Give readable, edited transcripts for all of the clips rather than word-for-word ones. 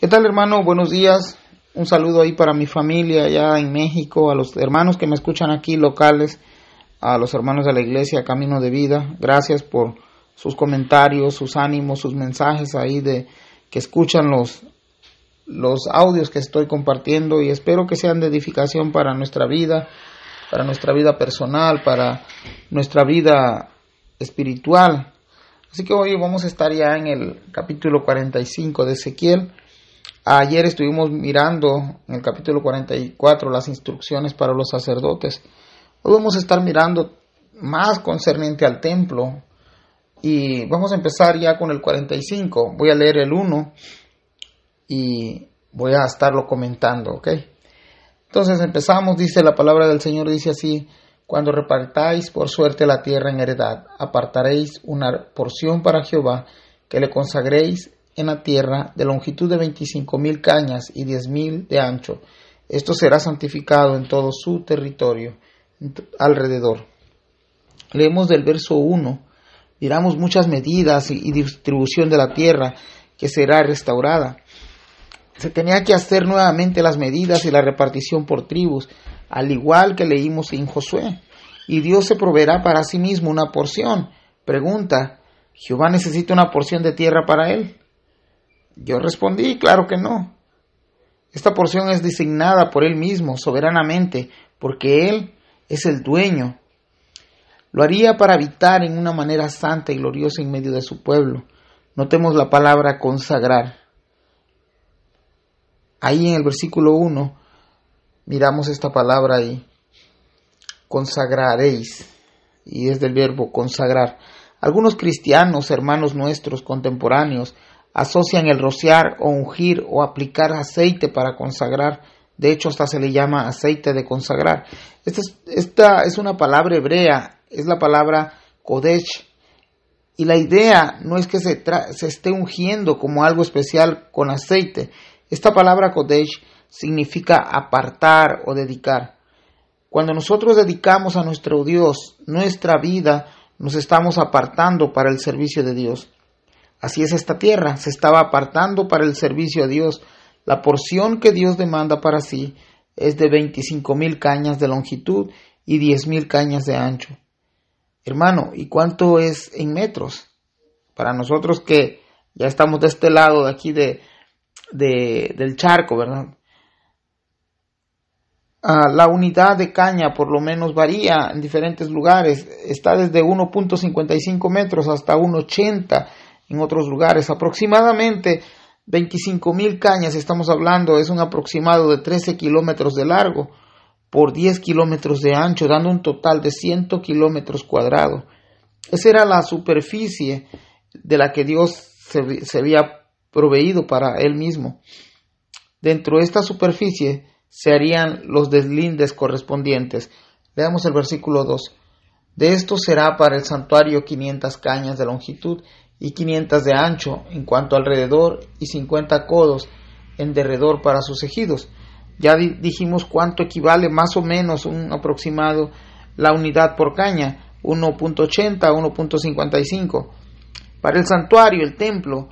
¿Qué tal, hermano? Buenos días. Un saludo ahí para mi familia allá en México, a los hermanos que me escuchan aquí locales, a los hermanos de la iglesia Camino de Vida. Gracias por sus comentarios, sus ánimos, sus mensajes ahí de que escuchan los audios que estoy compartiendo, y espero que sean de edificación para nuestra vida personal, para nuestra vida espiritual. Así que hoy vamos a estar ya en el capítulo 45 de Ezequiel. Ayer estuvimos mirando en el capítulo 44 las instrucciones para los sacerdotes. Hoy vamos a estar mirando más concerniente al templo y vamos a empezar ya con el 45. Voy a leer el 1 y voy a estarlo comentando, ¿ok? Entonces empezamos. Dice la palabra del Señor, dice así: cuando repartáis por suerte la tierra en heredad, apartaréis una porción para Jehová, que le consagréis en la tierra, de longitud de 25,000 cañas y 10,000 de ancho. Esto será santificado en todo su territorio alrededor. Leemos del verso 1. Miramos muchas medidas y distribución de la tierra que será restaurada. Se tenía que hacer nuevamente las medidas y la repartición por tribus, al igual que leímos en Josué. Y Dios se proveerá para sí mismo una porción. Pregunta: ¿Jehová necesita una porción de tierra para él? Yo respondí: claro que no. Esta porción es designada por él mismo soberanamente, porque él es el dueño. Lo haría para habitar en una manera santa y gloriosa en medio de su pueblo. Notemos la palabra consagrar. Ahí en el versículo 1 miramos esta palabra ahí: consagraréis, y es del verbo consagrar. Algunos cristianos, hermanos nuestros contemporáneos, asocian el rociar o ungir o aplicar aceite para consagrar. De hecho, hasta se le llama aceite de consagrar. Esta es una palabra hebrea, es la palabra kodesh. Y la idea no es que se esté ungiendo como algo especial con aceite. Esta palabra kodesh significa apartar o dedicar. Cuando nosotros dedicamos a nuestro Dios nuestra vida, nos estamos apartando para el servicio de Dios. Así es esta tierra, se estaba apartando para el servicio a Dios. La porción que Dios demanda para sí es de 25,000 cañas de longitud y 10,000 cañas de ancho. Hermano, ¿y cuánto es en metros? Para nosotros que ya estamos de este lado de aquí del charco, ¿verdad? La unidad de caña por lo menos varía en diferentes lugares. Está desde 1.55 metros hasta 1.80 en otros lugares. Aproximadamente 25,000 cañas estamos hablando. Es un aproximado de 13 kilómetros de largo por 10 kilómetros de ancho, dando un total de 100 kilómetros cuadrados. Esa era la superficie de la que Dios se había proveído para él mismo. Dentro de esta superficie se harían los deslindes correspondientes. Leamos el versículo 2. De esto será para el santuario 500 cañas de longitud y 500 de ancho en cuanto alrededor, y 50 codos en derredor para sus ejidos. Ya dijimos cuánto equivale más o menos, un aproximado, la unidad por caña: 1.80 a 1.55. Para el santuario, el templo,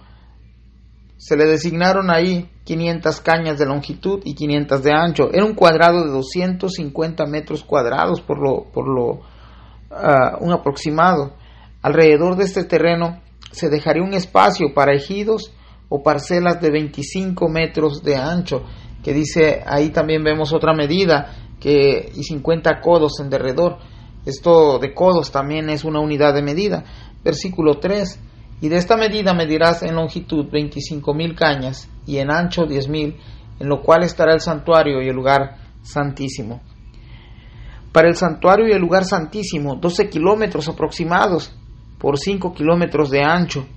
se le designaron ahí 500 cañas de longitud y 500 de ancho. Era un cuadrado de 250 metros cuadrados un aproximado. Alrededor de este terreno se dejaría un espacio para ejidos o parcelas de 25 metros de ancho, que dice, ahí también vemos otra medida, y 50 codos en derredor. Esto de codos también es una unidad de medida. Versículo 3. Y de esta medida medirás en longitud 25,000 cañas y en ancho 10,000, en lo cual estará el santuario y el lugar santísimo. Para el santuario y el lugar santísimo, 12 kilómetros aproximados por 5 kilómetros de ancho.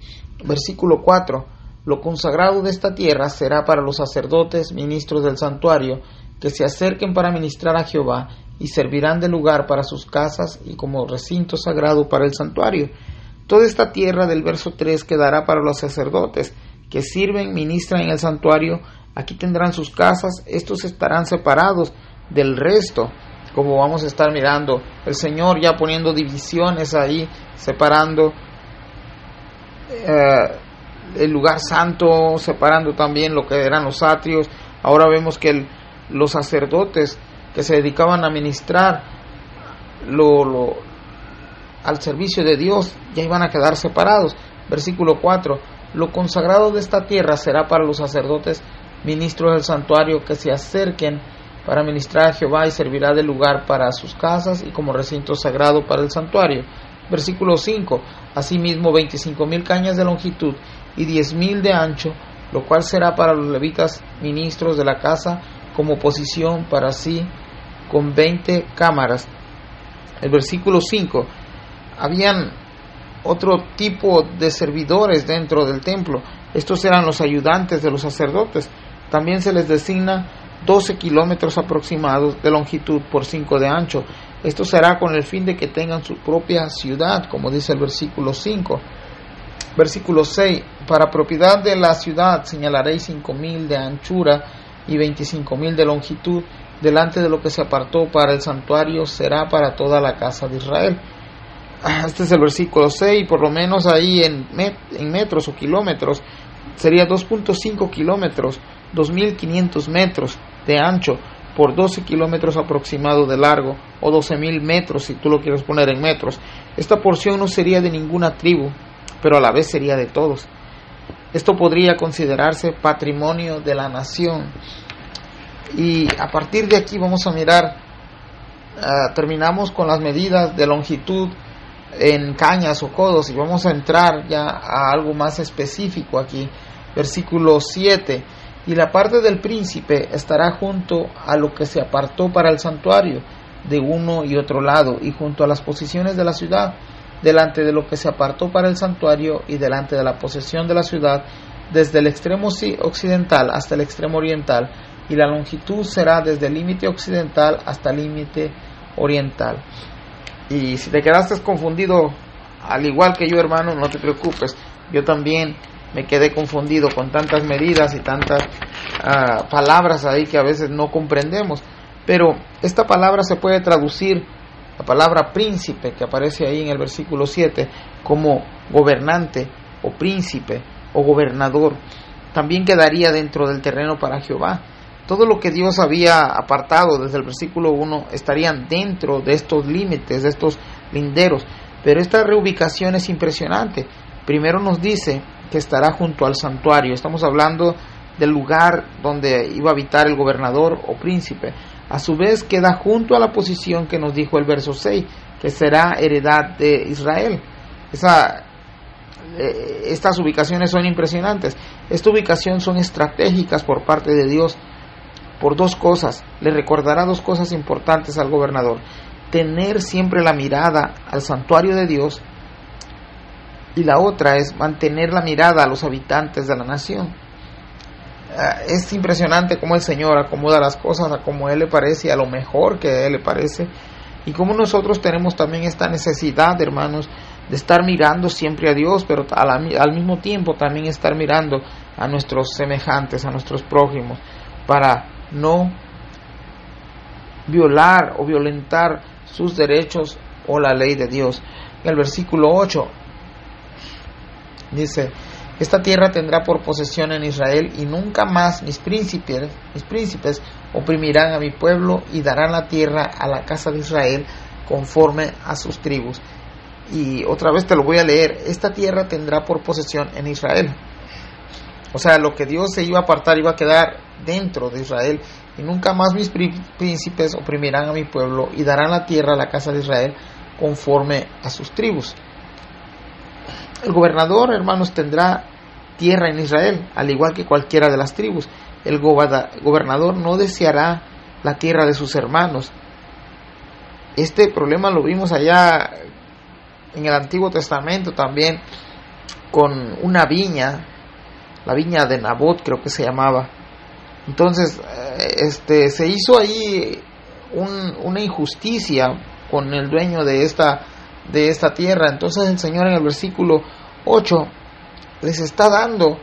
Versículo 4. Lo consagrado de esta tierra será para los sacerdotes, ministros del santuario, que se acerquen para ministrar a Jehová, y servirán de lugar para sus casas y como recinto sagrado para el santuario. Toda esta tierra del verso 3 quedará para los sacerdotes, que sirven, ministran en el santuario. Aquí tendrán sus casas. Estos estarán separados del resto, como vamos a estar mirando. El Señor ya poniendo divisiones ahí, separando el lugar santo, separando también lo que eran los atrios. Ahora vemos que los sacerdotes que se dedicaban a ministrar al servicio de Dios ya iban a quedar separados. Versículo 4: lo consagrado de esta tierra será para los sacerdotes ministros del santuario que se acerquen para ministrar a Jehová, y servirá de lugar para sus casas y como recinto sagrado para el santuario. Versículo 5: asimismo 25,000 cañas de longitud y 10,000 de ancho, lo cual será para los levitas ministros de la casa como posición para sí, con 20 cámaras. El versículo 5: habían otro tipo de servidores dentro del templo. Estos eran los ayudantes de los sacerdotes. También se les designa 12 kilómetros aproximados de longitud por 5 de ancho. Esto será con el fin de que tengan su propia ciudad, como dice el versículo 5. Versículo 6: para propiedad de la ciudad señalaréis 5,000 de anchura y 25,000 de longitud. Delante de lo que se apartó para el santuario será para toda la casa de Israel. Este es el versículo 6. Por lo menos ahí en metros o kilómetros sería 2.5 kilómetros, 2.500 metros de ancho por 12 kilómetros aproximado de largo, o 12,000 metros si tú lo quieres poner en metros. Esta porción no sería de ninguna tribu, pero a la vez sería de todos. Esto podría considerarse patrimonio de la nación. Y a partir de aquí vamos a mirar, terminamos con las medidas de longitud en cañas o codos, y vamos a entrar ya a algo más específico aquí. Versículo 7: y la parte del príncipe estará junto a lo que se apartó para el santuario, de uno y otro lado, y junto a las posiciones de la ciudad, delante de lo que se apartó para el santuario y delante de la posesión de la ciudad, desde el extremo occidental hasta el extremo oriental, y la longitud será desde el límite occidental hasta el límite oriental. Y si te quedaste confundido, al igual que yo, hermano, no te preocupes. Yo también me quedé confundido con tantas medidas y tantas palabras ahí que a veces no comprendemos. Pero esta palabra se puede traducir, la palabra príncipe que aparece ahí en el versículo 7, como gobernante o príncipe o gobernador. También quedaría dentro del terreno para Jehová. Todo lo que Dios había apartado desde el versículo 1 estarían dentro de estos límites, de estos linderos. Pero esta reubicación es impresionante. Primero nos dice que estará junto al santuario. Estamos hablando del lugar donde iba a habitar el gobernador o príncipe. A su vez queda junto a la posición que nos dijo el verso 6, que será heredad de Israel. Estas ubicaciones son impresionantes. Esta ubicación son estratégicas por parte de Dios por dos cosas. Le recordará dos cosas importantes al gobernador: tener siempre la mirada al santuario de Dios, y la otra es mantener la mirada a los habitantes de la nación. Es impresionante cómo el Señor acomoda las cosas a como Él le parece, a lo mejor que a Él le parece, y cómo nosotros tenemos también esta necesidad, hermanos, de estar mirando siempre a Dios, pero al mismo tiempo también estar mirando a nuestros semejantes, a nuestros prójimos, para no violar o violentar sus derechos o la ley de Dios. En el versículo 8 dice: esta tierra tendrá por posesión en Israel, y nunca más mis príncipes oprimirán a mi pueblo, y darán la tierra a la casa de Israel conforme a sus tribus. Y otra vez te lo voy a leer: esta tierra tendrá por posesión en Israel. O sea, lo que Dios se iba a apartar iba a quedar dentro de Israel, y nunca más mis príncipes oprimirán a mi pueblo, y darán la tierra a la casa de Israel conforme a sus tribus. El gobernador, hermanos, tendrá tierra en Israel, al igual que cualquiera de las tribus. El gobernador no deseará la tierra de sus hermanos. Este problema lo vimos allá en el Antiguo Testamento también, con una viña, la viña de Nabot creo que se llamaba. Entonces se hizo ahí una injusticia con el dueño de esta tierra. Entonces el Señor en el versículo 8 les está dando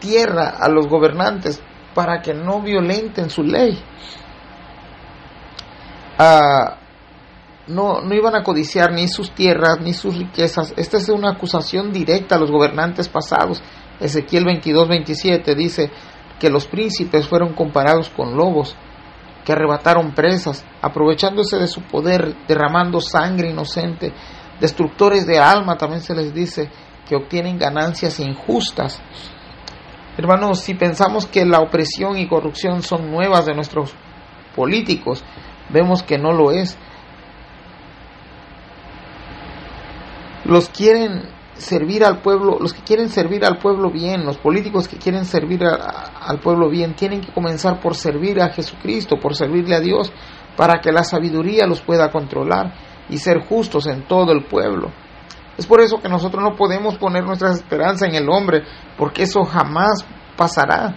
tierra a los gobernantes para que no violenten su ley. No iban a codiciar ni sus tierras ni sus riquezas. Esta es una acusación directa a los gobernantes pasados. Ezequiel 22:27 dice que los príncipes fueron comparados con lobos que arrebataron presas, aprovechándose de su poder, derramando sangre inocente. Destructores de alma también se les dice, que obtienen ganancias injustas. Hermanos, si pensamos que la opresión y corrupción son nuevas de nuestros políticos, vemos que no lo es. Los que quieren servir al pueblo bien, los políticos que quieren servir al pueblo bien, tienen que comenzar por servir a Jesucristo, por servirle a Dios, para que la sabiduría los pueda controlar y ser justos en todo el pueblo. Es por eso que nosotros no podemos poner nuestra esperanza en el hombre, porque eso jamás pasará.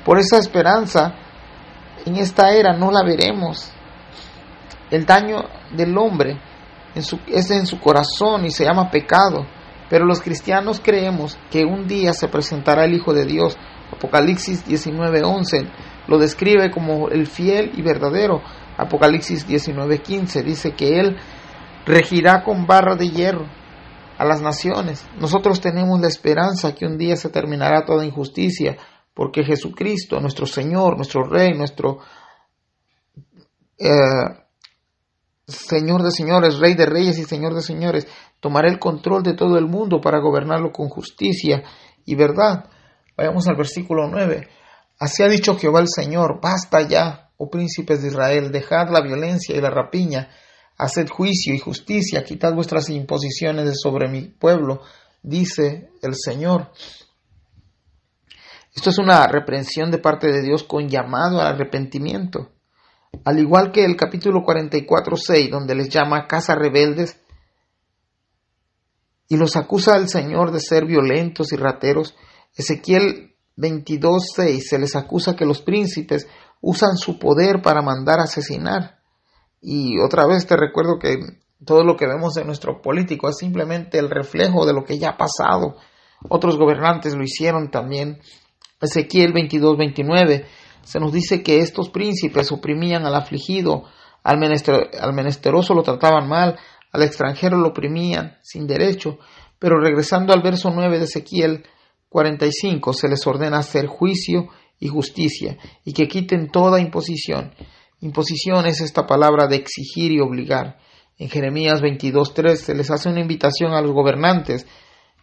Por esa esperanza, en esta era no la veremos. El daño del hombre es en su corazón y se llama pecado. Pero los cristianos creemos que un día se presentará el Hijo de Dios. Apocalipsis 19:11 lo describe como el fiel y verdadero. Apocalipsis 19:15 dice que Él regirá con barra de hierro a las naciones. Nosotros tenemos la esperanza que un día se terminará toda injusticia, porque Jesucristo, nuestro Señor, nuestro Rey, nuestro Señor de señores, Rey de reyes y Señor de señores, tomará el control de todo el mundo para gobernarlo con justicia y verdad. Vayamos al versículo 9. Así ha dicho Jehová el Señor: basta ya, oh príncipes de Israel, dejad la violencia y la rapiña, haced juicio y justicia, quitad vuestras imposiciones de sobre mi pueblo, dice el Señor. Esto es una reprensión de parte de Dios con llamado al arrepentimiento. Al igual que el capítulo 44:6, donde les llama casa rebeldes y los acusa al Señor de ser violentos y rateros, Ezequiel 22:6 se les acusa que los príncipes usan su poder para mandar asesinar. Y otra vez te recuerdo que todo lo que vemos en nuestro político es simplemente el reflejo de lo que ya ha pasado. Otros gobernantes lo hicieron también. Ezequiel 22:29 se nos dice que estos príncipes oprimían al afligido, al menesteroso lo trataban mal, al extranjero lo oprimían sin derecho. Pero regresando al verso 9 de Ezequiel 45, se les ordena hacer juicio y justicia, y que quiten toda imposición. Imposición es esta palabra de exigir y obligar. En Jeremías 22:3 se les hace una invitación a los gobernantes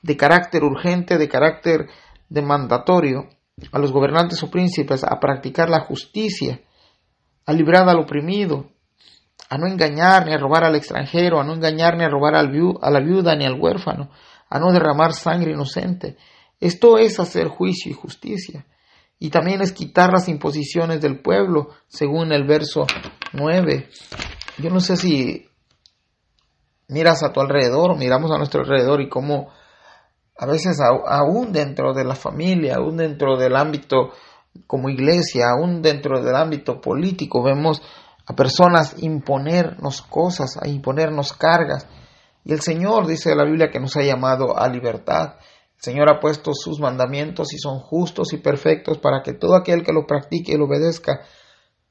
de carácter urgente, de carácter demandatorio, a los gobernantes o príncipes a practicar la justicia, a librar al oprimido, a no engañar ni a robar al extranjero, a no engañar ni a robar a la viuda ni al huérfano, a no derramar sangre inocente. Esto es hacer juicio y justicia. Y también es quitar las imposiciones del pueblo, según el verso 9. Yo no sé si miras a tu alrededor o miramos a nuestro alrededor y cómo a veces aún dentro de la familia, aún dentro del ámbito como iglesia, aún dentro del ámbito político, vemos a personas imponernos cosas, a imponernos cargas. Y el Señor dice la Biblia que nos ha llamado a libertad. El Señor ha puesto sus mandamientos y son justos y perfectos para que todo aquel que lo practique y lo obedezca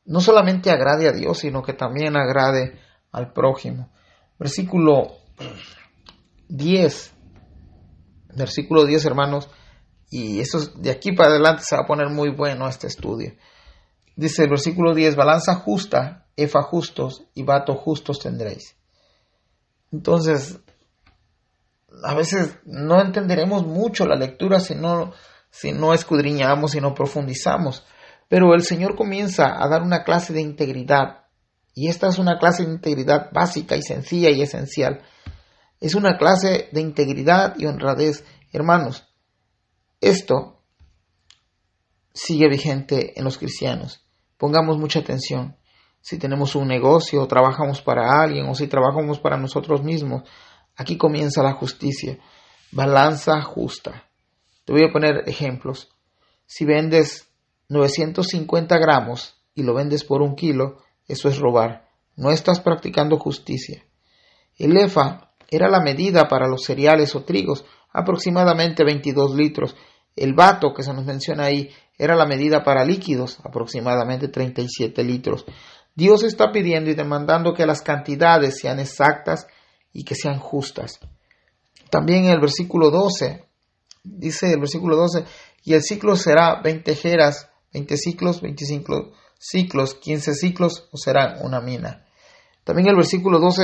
no solamente agrade a Dios, sino que también agrade al prójimo. Versículo 10, hermanos, y eso de aquí para adelante se va a poner muy bueno este estudio. Dice el versículo 10, balanza justa, efa justos y bato justos tendréis. Entonces, a veces no entenderemos mucho la lectura si no escudriñamos, si no profundizamos. Pero el Señor comienza a dar una clase de integridad. Y esta es una clase de integridad básica y sencilla y esencial. Es una clase de integridad y honradez. Hermanos, esto sigue vigente en los cristianos. Pongamos mucha atención. Si tenemos un negocio, o trabajamos para alguien, o si trabajamos para nosotros mismos, aquí comienza la justicia. Balanza justa. Te voy a poner ejemplos. Si vendes 950 gramos y lo vendes por 1 kilo, eso es robar. No estás practicando justicia. El efa era la medida para los cereales o trigos, aproximadamente 22 litros. El bato, que se nos menciona ahí, era la medida para líquidos, aproximadamente 37 litros. Dios está pidiendo y demandando que las cantidades sean exactas y que sean justas. También en el versículo 12 dice el versículo 12, y el ciclo será 20 jeras, 20 ciclos, 25 ciclos, 15 ciclos, o serán una mina. También el versículo 12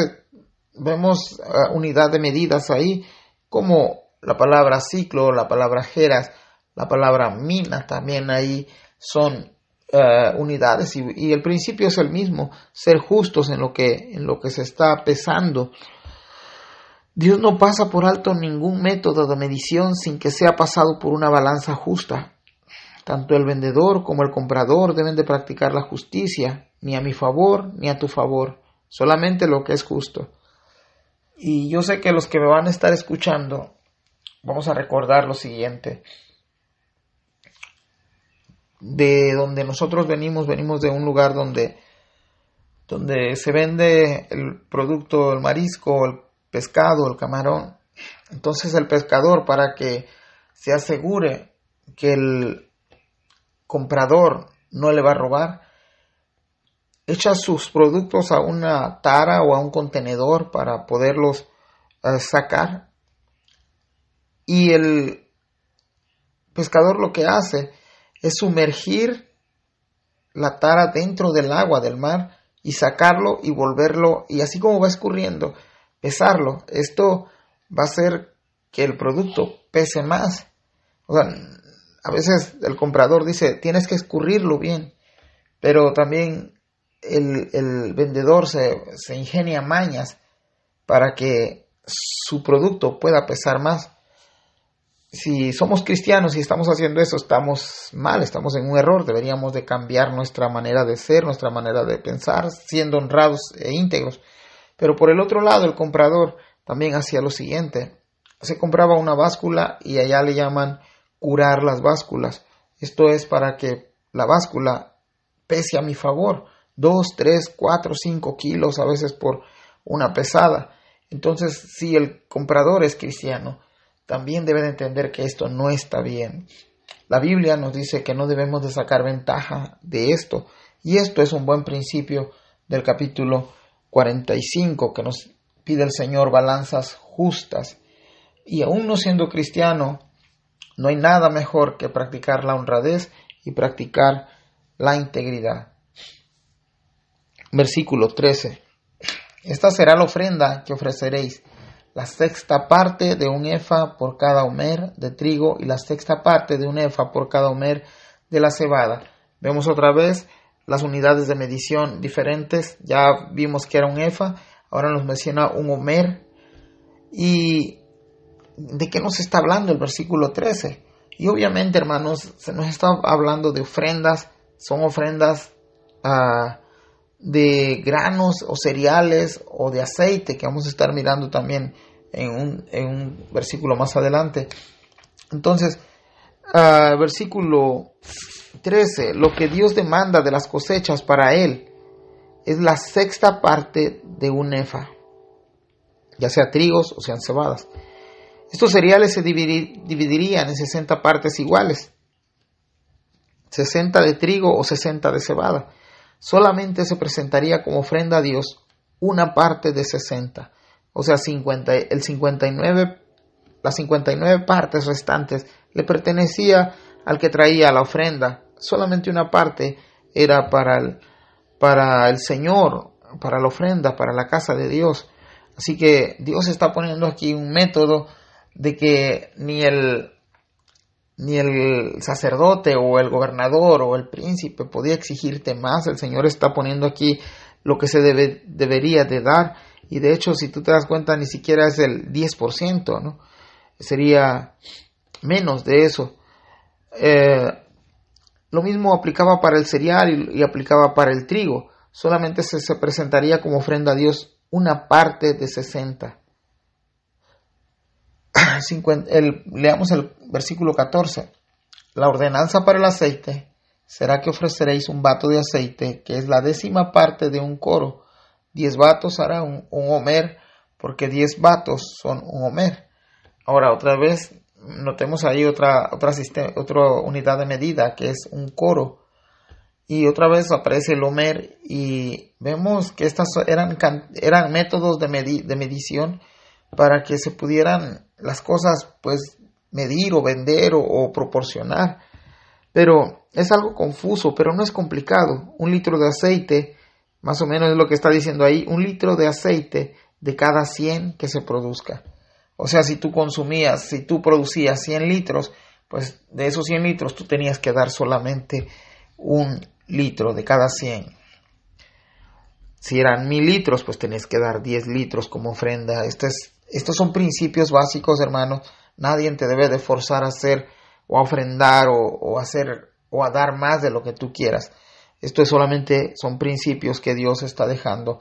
vemos unidad de medidas ahí, como la palabra ciclo, la palabra jeras, la palabra mina, también ahí son unidades, y el principio es el mismo, ser justos en lo que se está pesando. Dios no pasa por alto ningún método de medición sin que sea pasado por una balanza justa. Tanto el vendedor como el comprador deben de practicar la justicia, ni a mi favor ni a tu favor, solamente lo que es justo. Y yo sé que los que me van a estar escuchando, vamos a recordar lo siguiente. De donde nosotros venimos de un lugar donde se vende el producto, el marisco, el pescado, el camarón. Entonces el pescador, para que se asegure que el comprador no le va a robar, echa sus productos a una tara o a un contenedor para poderlos sacar. Y el pescador lo que hace es sumergir la tara dentro del agua del mar y sacarlo y volverlo, y así como va escurriendo, pesarlo. Esto va a hacer que el producto pese más. O sea, a veces el comprador dice, tienes que escurrirlo bien, pero también el vendedor se ingenia mañas para que su producto pueda pesar más. Si somos cristianos y estamos haciendo eso, estamos mal, estamos en un error. Deberíamos de cambiar nuestra manera de ser, nuestra manera de pensar, siendo honrados e íntegros. Pero por el otro lado, el comprador también hacía lo siguiente. Se compraba una báscula y allá le llaman curar las básculas. Esto es para que la báscula pese a mi favor. 2, 3, 4, 5 kilos a veces por una pesada. Entonces, si el comprador es cristiano, también debe de entender que esto no está bien. La Biblia nos dice que no debemos de sacar ventaja de esto. Y esto es un buen principio del capítulo 45, que nos pide el Señor balanzas justas. Y aún no siendo cristiano, no hay nada mejor que practicar la honradez y practicar la integridad. Versículo 13. Esta será la ofrenda que ofreceréis: la sexta parte de un efa por cada homer de trigo y la sexta parte de un efa por cada homer de la cebada. Vemos otra vez las unidades de medición diferentes. Ya vimos que era un efa, ahora nos menciona un homer. ¿Y de qué nos está hablando el versículo 13? Y obviamente, hermanos, se nos está hablando de ofrendas. Son ofrendas de granos o cereales o de aceite, que vamos a estar mirando también en un versículo más adelante. Entonces, versículo 13, lo que Dios demanda de las cosechas para él es la sexta parte de un efa, ya sea trigos o sean cebadas. Estos cereales se dividirían en 60 partes iguales, 60 de trigo o 60 de cebada. Solamente se presentaría como ofrenda a Dios una parte de 60, o sea, las 59 partes restantes le pertenecía al que traía la ofrenda. Solamente una parte era para el Señor, para la ofrenda, para la casa de Dios. Así que Dios está poniendo aquí un método de que ni el sacerdote o el gobernador o el príncipe podía exigirte más. El Señor está poniendo aquí lo que se debería de dar, y de hecho, si tú te das cuenta, ni siquiera es el 10%, ¿no? Sería menos de eso. Lo mismo aplicaba para el cereal y aplicaba para el trigo. Solamente se presentaría como ofrenda a Dios una parte de 60. Leamos el versículo 14. La ordenanza para el aceite será que ofreceréis un bato de aceite, que es la 10ª parte de un coro. 10 batos hará un homer, porque 10 batos son un homer. Ahora, otra vez, notemos ahí otra unidad de medida, que es un coro. Y otra vez aparece el homer, y vemos que estas eran métodos de medición para que se pudieran las cosas pues medir o vender o proporcionar. Pero es algo confuso, pero no es complicado. 1 litro de aceite, más o menos es lo que está diciendo ahí, 1 litro de aceite de cada 100 que se produzca. O sea, si tú producías 100 litros, pues de esos 100 litros tú tenías que dar solamente 1 litro de cada 100. Si eran 1000 litros, pues tenías que dar 10 litros como ofrenda. Estos son principios básicos, hermanos. Nadie te debe de forzar a hacer o a ofrendar o a dar más de lo que tú quieras. Esto son principios que Dios está dejando.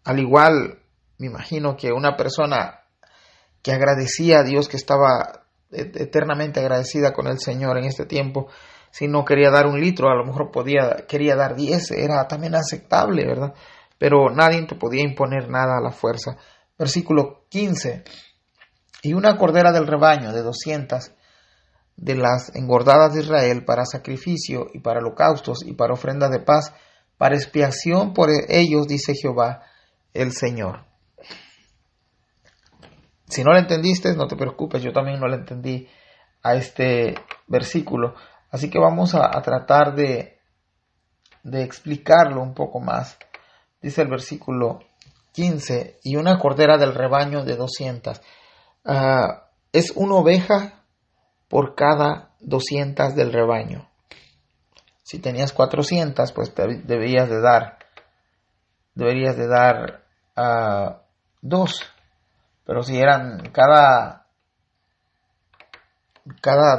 Al igual, me imagino que una persona que agradecía a Dios, que estaba eternamente agradecida con el Señor en este tiempo, si no quería dar 1 litro, a lo mejor quería dar 10, era también aceptable, ¿verdad? Pero nadie te podía imponer nada a la fuerza. Versículo 15. Y una cordera del rebaño de 200 de las engordadas de Israel para sacrificio y para holocaustos y para ofrenda de paz, para expiación por ellos, dice Jehová el Señor. Si no lo entendiste, no te preocupes, yo también no lo entendí a este versículo. Así que vamos a tratar de explicarlo un poco más. Dice el versículo 15, y una cordera del rebaño de 200. Es una oveja por cada 200 del rebaño. Si tenías 400, pues deberías de dar 2. Pero si eran cada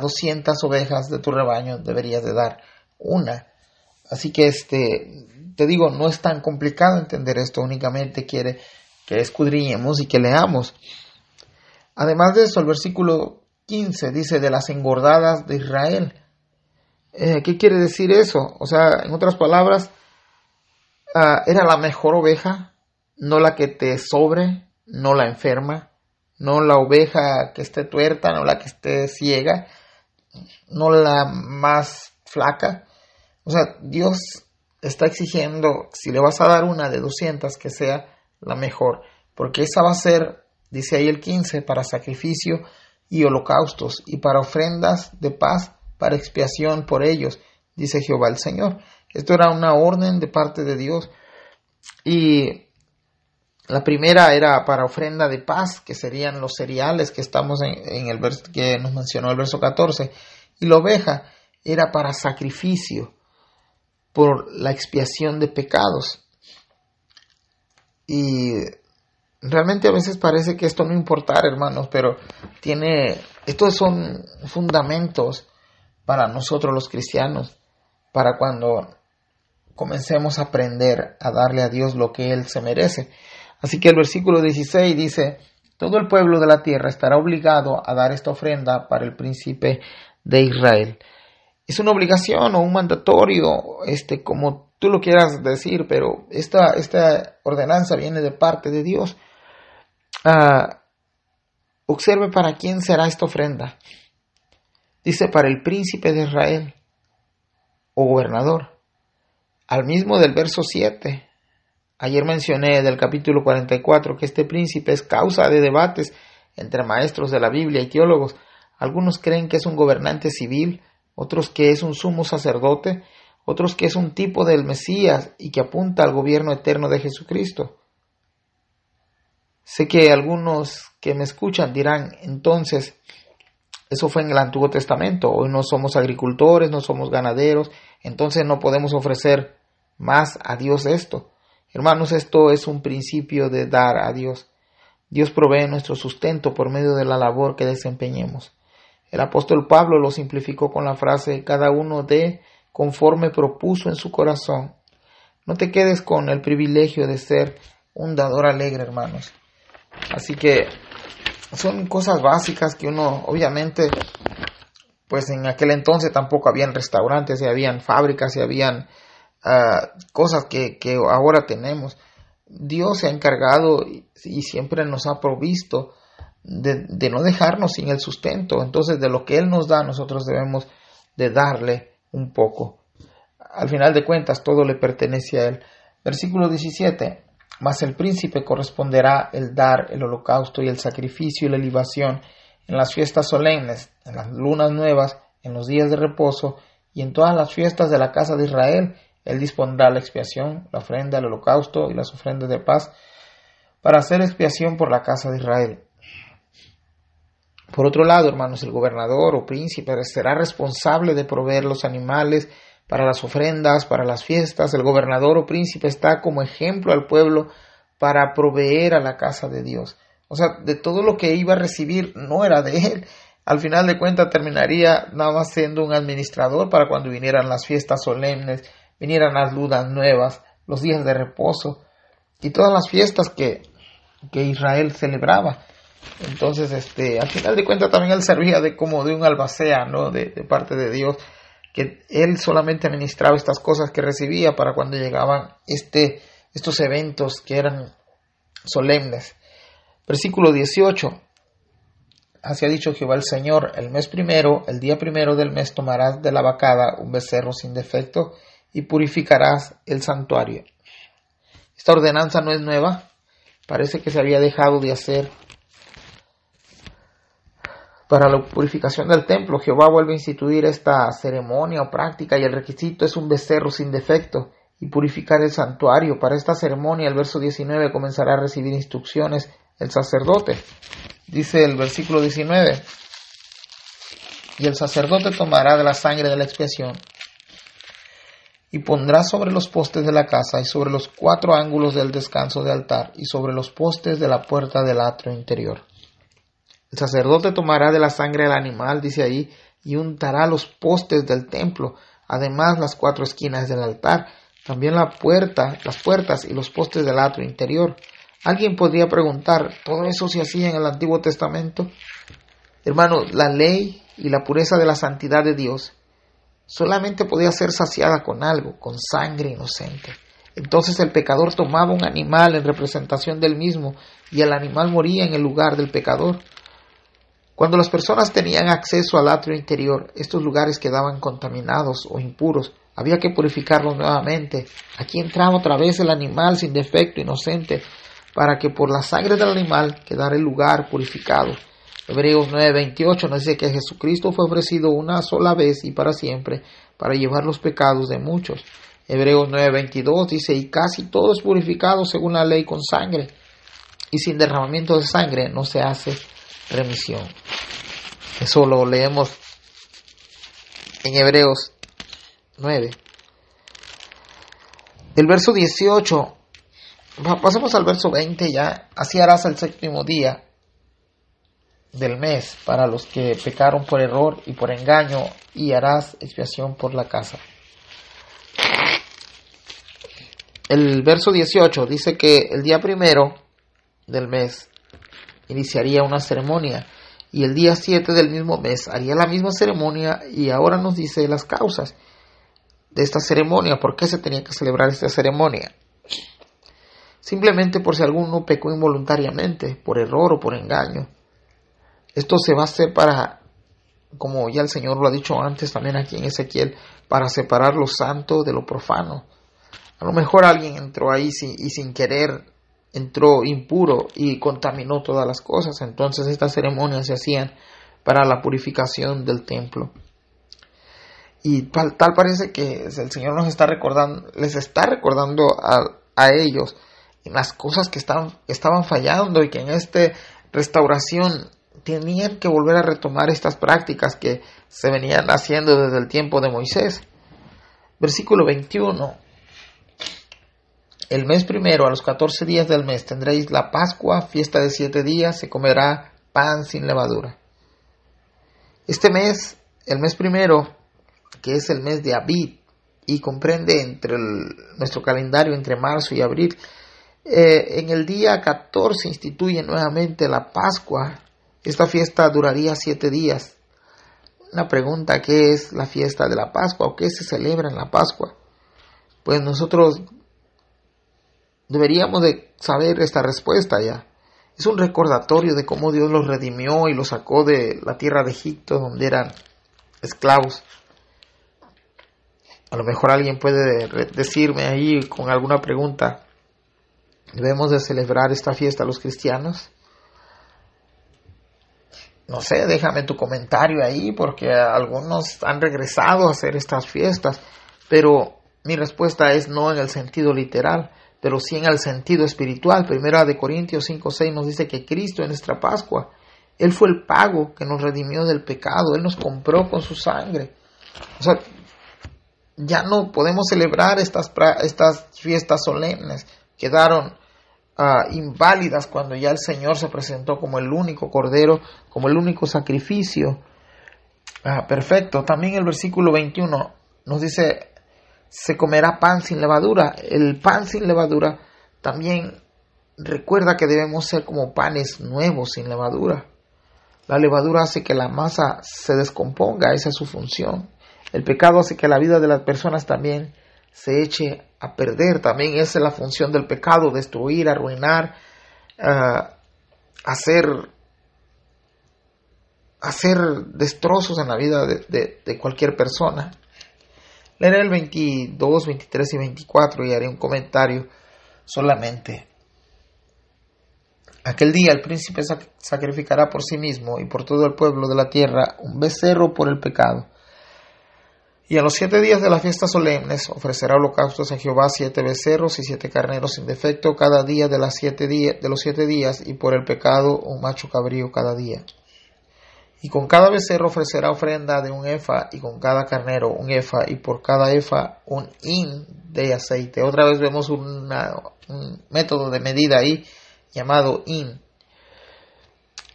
200 ovejas de tu rebaño, deberías de dar 1. Así que te digo, no es tan complicado entender esto, únicamente quiere que escudriñemos y que leamos. Además de eso, el versículo 15 dice de las engordadas de Israel. ¿Qué quiere decir eso? O sea, en otras palabras, era la mejor oveja, no la que te sobre, no la enferma, no la oveja que esté tuerta, no la que esté ciega, no la más flaca. O sea, Dios está exigiendo, si le vas a dar una de 200, que sea la mejor, porque esa va a ser, dice ahí el 15, para sacrificio y holocaustos y para ofrendas de paz, para expiación por ellos, dice Jehová el Señor. Esto era una orden de parte de Dios. Y la primera era para ofrenda de paz, que serían los cereales que estamos en el verso que nos mencionó el verso 14. Y la oveja era para sacrificio por la expiación de pecados. Y realmente a veces parece que esto no importara, hermanos, pero estos son fundamentos para nosotros los cristianos, para cuando comencemos a aprender a darle a Dios lo que Él se merece. Así que el versículo 16 dice, todo el pueblo de la tierra estará obligado a dar esta ofrenda para el príncipe de Israel. Es una obligación o un mandatorio, como tú lo quieras decir, pero esta ordenanza viene de parte de Dios. Observe para quién será esta ofrenda. Dice para el príncipe de Israel o gobernador. Al mismo del verso 7. Ayer mencioné del capítulo 44 que este príncipe es causa de debates entre maestros de la Biblia y teólogos. Algunos creen que es un gobernante civil, otros que es un sumo sacerdote, otros que es un tipo del Mesías y que apunta al gobierno eterno de Jesucristo. Sé que algunos que me escuchan dirán, entonces, eso fue en el Antiguo Testamento, hoy no somos agricultores, no somos ganaderos, entonces no podemos ofrecer más a Dios esto. Hermanos, esto es un principio de dar a Dios. Dios provee nuestro sustento por medio de la labor que desempeñemos. El apóstol Pablo lo simplificó con la frase, cada uno dé conforme propuso en su corazón. No te quedes con el privilegio de ser un dador alegre, hermanos. Así que son cosas básicas que uno, obviamente, pues en aquel entonces tampoco habían restaurantes, y habían fábricas, y habían cosas que ahora tenemos. Dios se ha encargado y siempre nos ha provisto de no dejarnos sin el sustento. Entonces, de lo que Él nos da, nosotros debemos de darle un poco. Al final de cuentas, todo le pertenece a Él. Versículo 17. Mas el príncipe corresponderá el dar, el holocausto y el sacrificio y la libación en las fiestas solemnes, en las lunas nuevas, en los días de reposo y en todas las fiestas de la casa de Israel. Él dispondrá la expiación, la ofrenda, el holocausto y las ofrendas de paz para hacer expiación por la casa de Israel. Por otro lado, hermanos, el gobernador o príncipe será responsable de proveer los animales para las ofrendas, para las fiestas. El gobernador o príncipe está como ejemplo al pueblo para proveer a la casa de Dios. O sea, de todo lo que iba a recibir no era de él. Al final de cuentas terminaría nada más siendo un administrador para cuando vinieran las fiestas solemnes, vinieran las lunas nuevas, los días de reposo y todas las fiestas que Israel celebraba. Entonces, al final de cuentas también él servía como de un albacea, ¿no? De parte de Dios, que él solamente administraba estas cosas que recibía para cuando llegaban estos eventos que eran solemnes. Versículo 18. Así ha dicho Jehová el Señor: el mes primero, el día primero del mes, tomarás de la vacada un becerro sin defecto y purificarás el santuario. Esta ordenanza no es nueva, parece que se había dejado de hacer para la purificación del templo. Jehová vuelve a instituir esta ceremonia o práctica y el requisito es un becerro sin defecto y purificar el santuario. Para esta ceremonia, el verso 19 comenzará a recibir instrucciones el sacerdote. Dice el versículo 19: y el sacerdote tomará de la sangre de la expiación y pondrá sobre los postes de la casa y sobre los 4 ángulos del descanso del altar y sobre los postes de la puerta del atrio interior. El sacerdote tomará de la sangre del animal, dice ahí, y untará los postes del templo, además las 4 esquinas del altar, también las puertas y los postes del atrio interior. Alguien podría preguntar, ¿todo eso se hacía en el Antiguo Testamento? Hermano, la ley y la pureza de la santidad de Dios solamente podía ser saciada con algo, con sangre inocente. Entonces el pecador tomaba un animal en representación del mismo y el animal moría en el lugar del pecador. Cuando las personas tenían acceso al atrio interior, estos lugares quedaban contaminados o impuros. Había que purificarlos nuevamente. Aquí entraba otra vez el animal sin defecto, inocente, para que por la sangre del animal quedara el lugar purificado. Hebreos 9:28 nos dice que Jesucristo fue ofrecido una sola vez y para siempre para llevar los pecados de muchos. Hebreos 9:22 dice, y casi todo es purificado según la ley con sangre, y sin derramamiento de sangre no se hace remisión. Eso lo leemos en Hebreos 9. El verso 18, pasemos al verso 20 ya. Así harás el 7º día del mes para los que pecaron por error y por engaño, y harás expiación por la casa. El verso 18 dice que el día primero del mes iniciaría una ceremonia y el día 7 del mismo mes haría la misma ceremonia, y ahora nos dice las causas de esta ceremonia. ¿Por qué se tenía que celebrar esta ceremonia? Simplemente por si alguno pecó involuntariamente, por error o por engaño. Esto se va a hacer para, como ya el Señor lo ha dicho antes también aquí en Ezequiel, para separar lo santo de lo profano. A lo mejor alguien entró ahí y sin querer entró impuro y contaminó todas las cosas. Entonces estas ceremonias se hacían para la purificación del templo. Y tal parece que el Señor nos está recordando, les está recordando a ellos en las cosas que estaban fallando, y que en esta restauración tenían que volver a retomar estas prácticas que se venían haciendo desde el tiempo de Moisés. Versículo 21. El mes primero, a los 14 días del mes, tendréis la Pascua, fiesta de 7 días, se comerá pan sin levadura. Este mes, el mes primero, que es el mes de Abib, y comprende entre nuestro calendario entre marzo y abril, en el día 14 instituye nuevamente la Pascua. Esta fiesta duraría 7 días. La pregunta, ¿qué es la fiesta de la Pascua o qué se celebra en la Pascua? Pues nosotros deberíamos de saber esta respuesta ya. Es un recordatorio de cómo Dios los redimió y los sacó de la tierra de Egipto, donde eran esclavos. A lo mejor alguien puede decirme ahí con alguna pregunta, ¿debemos de celebrar esta fiesta los cristianos? no sé, déjame tu comentario ahí, porque algunos han regresado a hacer estas fiestas, pero mi respuesta es no en el sentido literal, pero sí en el sentido espiritual. Primera de Corintios 5:6 nos dice que Cristo es nuestra Pascua. Él fue el pago que nos redimió del pecado. Él nos compró con su sangre. O sea, ya no podemos celebrar estas fiestas solemnes. Quedaron inválidas cuando ya el Señor se presentó como el único Cordero, como el único sacrificio perfecto. También el versículo 21 nos dice, se comerá pan sin levadura. El pan sin levadura también recuerda que debemos ser como panes nuevos sin levadura. La levadura hace que la masa se descomponga, esa es su función. El pecado hace que la vida de las personas también se eche a perder. También esa es la función del pecado, destruir, arruinar, hacer destrozos en la vida de cualquier persona. Leeré el 22, 23 y 24 y haré un comentario solamente. Aquel día el príncipe sacrificará por sí mismo y por todo el pueblo de la tierra un becerro por el pecado. Y a los 7 días de las fiestas solemnes ofrecerá holocaustos a Jehová 7 becerros y 7 carneros sin defecto cada día de los 7 días, y por el pecado un macho cabrío cada día. Y con cada becerro ofrecerá ofrenda de un efa, y con cada carnero un efa, y por cada efa un hin de aceite. Otra vez vemos un método de medida ahí llamado hin.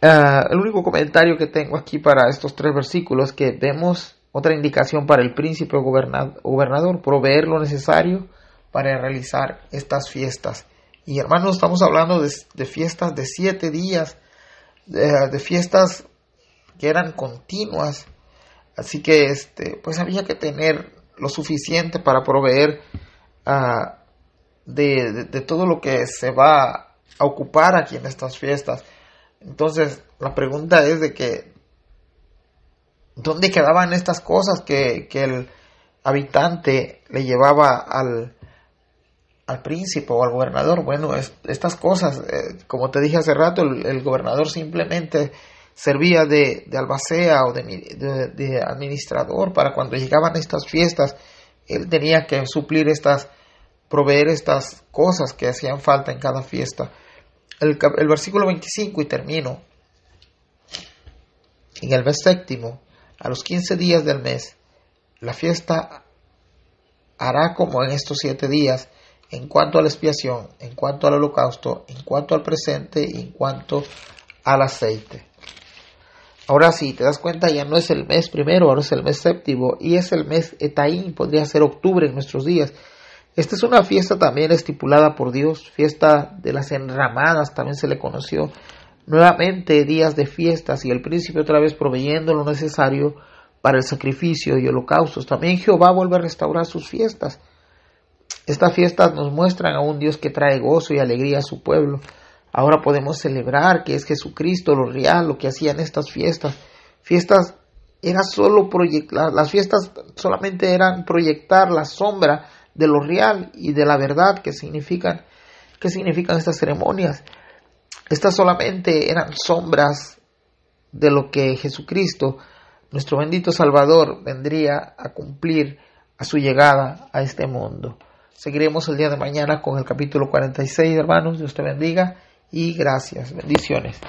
El único comentario que tengo aquí para estos 3 versículos es que vemos otra indicación para el príncipe o gobernador, proveer lo necesario para realizar estas fiestas. Y hermanos, estamos hablando de fiestas de 7 días, de fiestas que eran continuas. Así que pues había que tener lo suficiente para proveer de todo lo que se va a ocupar aquí en estas fiestas. Entonces la pregunta es de que ¿dónde quedaban estas cosas que el habitante le llevaba al príncipe o al gobernador? Bueno, estas cosas, como te dije hace rato, el gobernador simplemente servía de albacea o de administrador para cuando llegaban estas fiestas. Él tenía que proveer estas cosas que hacían falta en cada fiesta. El versículo 25, y termino. En el mes séptimo, a los 15 días del mes, la fiesta hará como en estos 7 días, en cuanto a la expiación, en cuanto al holocausto, en cuanto al presente y en cuanto al aceite. Ahora sí, te das cuenta, ya no es el mes primero, ahora es el mes séptimo, y es el mes Etaín, podría ser octubre en nuestros días. Esta es una fiesta también estipulada por Dios, fiesta de las enramadas, también se le conoció. Nuevamente días de fiestas, y el príncipe otra vez proveyendo lo necesario para el sacrificio y holocaustos. También Jehová vuelve a restaurar sus fiestas. Estas fiestas nos muestran a un Dios que trae gozo y alegría a su pueblo. Ahora podemos celebrar que es Jesucristo lo real, lo que hacían estas fiestas. Las fiestas solamente eran proyectar la sombra de lo real y de la verdad que significan estas ceremonias. Estas solamente eran sombras de lo que Jesucristo, nuestro bendito Salvador, vendría a cumplir a su llegada a este mundo. Seguiremos el día de mañana con el capítulo 46, hermanos. Dios te bendiga y gracias. Bendiciones.